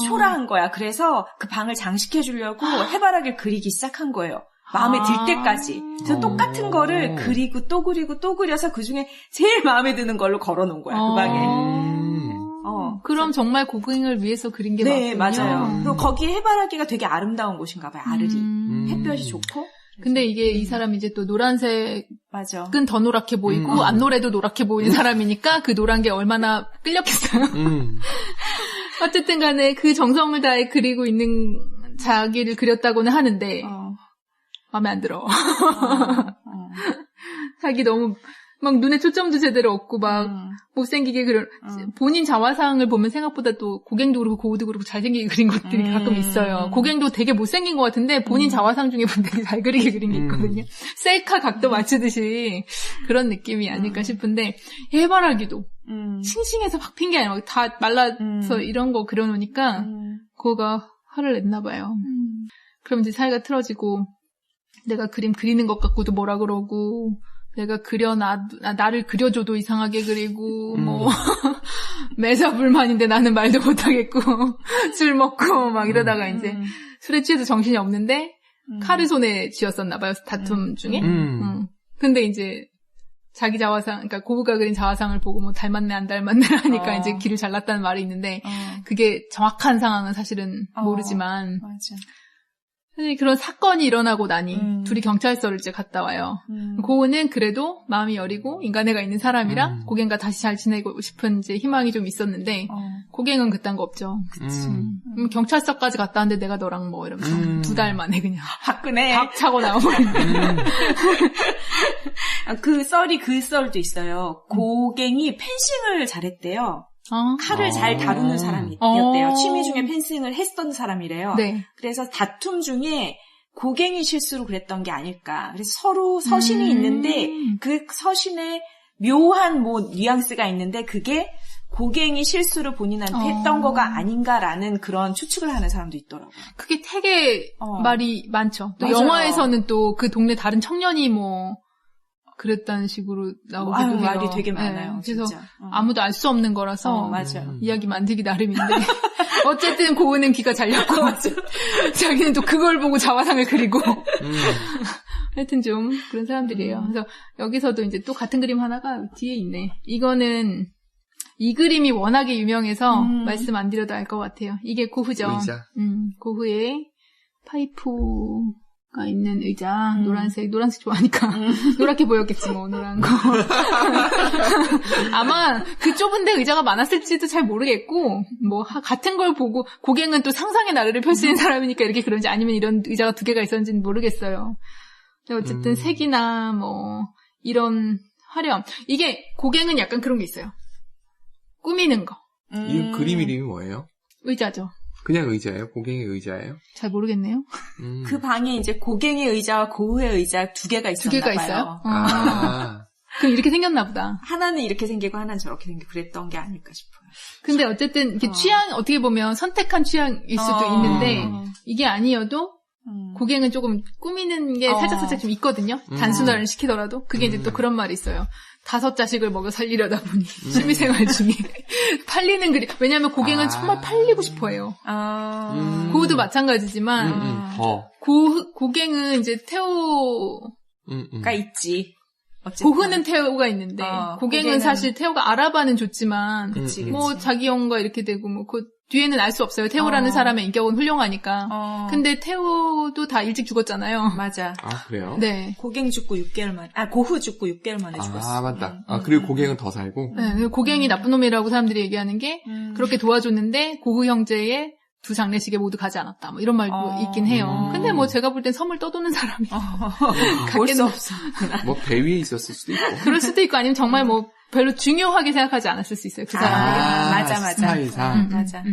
초라한 거야. 그래서 그 방을 장식해 주려고 해바라기를 그리기 시작한 거예요. 마음에 들 때까지. 그래서 똑같은 거를 그리고 또 그리고 또 그려서 그중에 제일 마음에 드는 걸로 걸어놓은 거야, 그 방에. 그럼 정말 고갱을 위해서 그린 게 네, 맞군요. 맞아요. 그리고 거기 해바라기가 되게 아름다운 곳인가 봐요, 아르리. 햇볕이 좋고. 근데 이게 이 사람이 이제 또 노란색은 맞아. 더 노랗게 보이고 안 노래도 노랗게 보이는 사람이니까 그 노란 게 얼마나 끌렸겠어요. 어쨌든 간에 그 정성을 다해 그리고 있는 자기를 그렸다고는 하는데 마음에 안 들어. 자기 너무 막 눈에 초점도 제대로 없고 막 못생기게 본인 자화상을 보면 생각보다 또 고갱도 그렇고 고흐도 그렇고 잘생기게 그린 것들이 가끔 있어요. 고갱도 되게 못생긴 것 같은데 본인 자화상 중에 보면 되게 잘 그리게 그린 게 있거든요. 셀카 각도 맞추듯이 그런 느낌이 아닐까 싶은데 해바라기도 싱싱해서 확 핀 게 아니라 다 말라서 이런 거 그려놓으니까 그거가 화를 냈나 봐요. 그럼 이제 사이가 틀어지고 내가 그림 그리는 것 같고도 뭐라 그러고 내가 나를 그려줘도 이상하게 그리고 뭐 매사불만인데 나는 말도 못하겠고 술 먹고 막 이러다가 이제 술에 취해서 정신이 없는데 칼을 손에 쥐었었나 봐요, 다툼 중에. 근데 이제 자기 자화상, 그러니까 고흐가 그린 자화상을 보고 뭐 닮았네 안 닮았네 하니까 이제 길을 잘랐다는 말이 있는데 그게 정확한 상황은 사실은 모르지만 맞아. 사실 그런 사건이 일어나고 나니 둘이 경찰서를 이제 갔다 와요. 고흐는 그래도 마음이 여리고 인간애가 있는 사람이라 고갱과 다시 잘 지내고 싶은 이제 희망이 좀 있었는데 고갱은 그딴 거 없죠. 그치. 경찰서까지 갔다 왔는데 내가 너랑 뭐 이러면서 2달 만에 그냥 화끈해. 박 차고 나와버리는. 그 썰도 있어요. 고갱이 펜싱을 잘했대요. 칼을 잘 다루는 사람이었대요. 취미 중에 펜싱을 했던 사람이래요. 네. 그래서 다툼 중에 고갱이 실수로 그랬던 게 아닐까. 그래서 서로 서신이 있는데 그 서신에 묘한 뭐 뉘앙스가 있는데 그게 고갱이 실수로 본인한테 했던 거가 아닌가라는 그런 추측을 하는 사람도 있더라고요. 그게 되게 말이 많죠. 또 맞아요. 영화에서는 또 그 동네 다른 청년이 뭐 그랬다는 식으로 나오기도 해요. 말이 되게 많아요. 네, 그래서 진짜. 아무도 알 수 없는 거라서 맞아요. 이야기 만들기 나름인데 어쨌든 고은은 귀가 잘렸고 자기는 또 그걸 보고 자화상을 그리고 하여튼 좀 그런 사람들이에요. 그래서 여기서도 이제 또 같은 그림 하나가 뒤에 있네. 이거는 이 그림이 워낙에 유명해서 말씀 안 드려도 알 것 같아요. 이게 고흐죠. 의자. 고흐의 파이프가 있는 의자. 노란색 좋아하니까. 노랗게 보였겠지, 뭐, 노란 거. 아마 그 좁은데 의자가 많았을지도 잘 모르겠고, 뭐, 같은 걸 보고, 고갱은 또 상상의 나래를 펼치는 사람이니까 이렇게 그런지 아니면 이런 의자가 2개가 있었는지는 모르겠어요. 근데 어쨌든 색이나 뭐, 이런 화려함. 이게, 고갱은 약간 그런 게 있어요. 꾸미는 거. 이 그림 이름이 뭐예요? 의자죠. 그냥 의자예요? 고갱의 의자예요? 잘 모르겠네요. 그 방에 이제 고갱의 의자와 고흐의 의자 2개가 있었나 2개가 봐요. 있어요? 그럼 이렇게 생겼나 보다. 하나는 이렇게 생기고 하나는 저렇게 생기고 그랬던 게 아닐까 싶어요. 근데 어쨌든 이게 취향 어떻게 보면 선택한 취향일 수도 있는데 이게 아니어도 고갱은 조금 꾸미는 게 살짝 좀 있거든요. 단순화를 시키더라도. 그게 이제 또 그런 말이 있어요. 5 자식을 먹여 살리려다 보니 취미생활 중에 팔리는 그림. 왜냐하면 고갱은 정말 팔리고 싶어해요. 고흐도 마찬가지지만 고갱은 이제 태호가 있지. 어쨌든. 고흐는 태호가 있는데 고갱은 사실 태호가 알아봐는 줬지만 그치. 뭐 자기 영혼과 이렇게 되고 뭐 그 뒤에는 알 수 없어요. 태호라는 사람의 인격은 훌륭하니까. 근데 태호도 다 일찍 죽었잖아요. 맞아. 아, 그래요? 네. 고갱 죽고 6개월 만에, 고흐 죽고 6개월 만에 죽었어. 아, 맞다. 그리고 고갱은 더 살고? 네. 고갱이 나쁜 놈이라고 사람들이 얘기하는 게 그렇게 도와줬는데 고흐 형제의 2 장례식에 모두 가지 않았다. 뭐 이런 말도 있긴 해요. 근데 뭐 제가 볼 땐 섬을 떠도는 사람이 볼 수 없어. 뭐 배 위에 있었을 수도 있고. 그럴 수도 있고 아니면 정말 뭐 별로 중요하게 생각하지 않았을 수 있어요. 그 사람에게. 맞아. 스타일상. 맞아.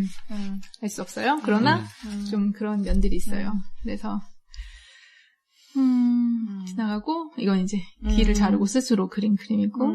알 수 없어요. 그러나 좀 그런 면들이 있어요. 그래서 지나가고 이건 이제 귀를 자르고 스스로 그린 그림이고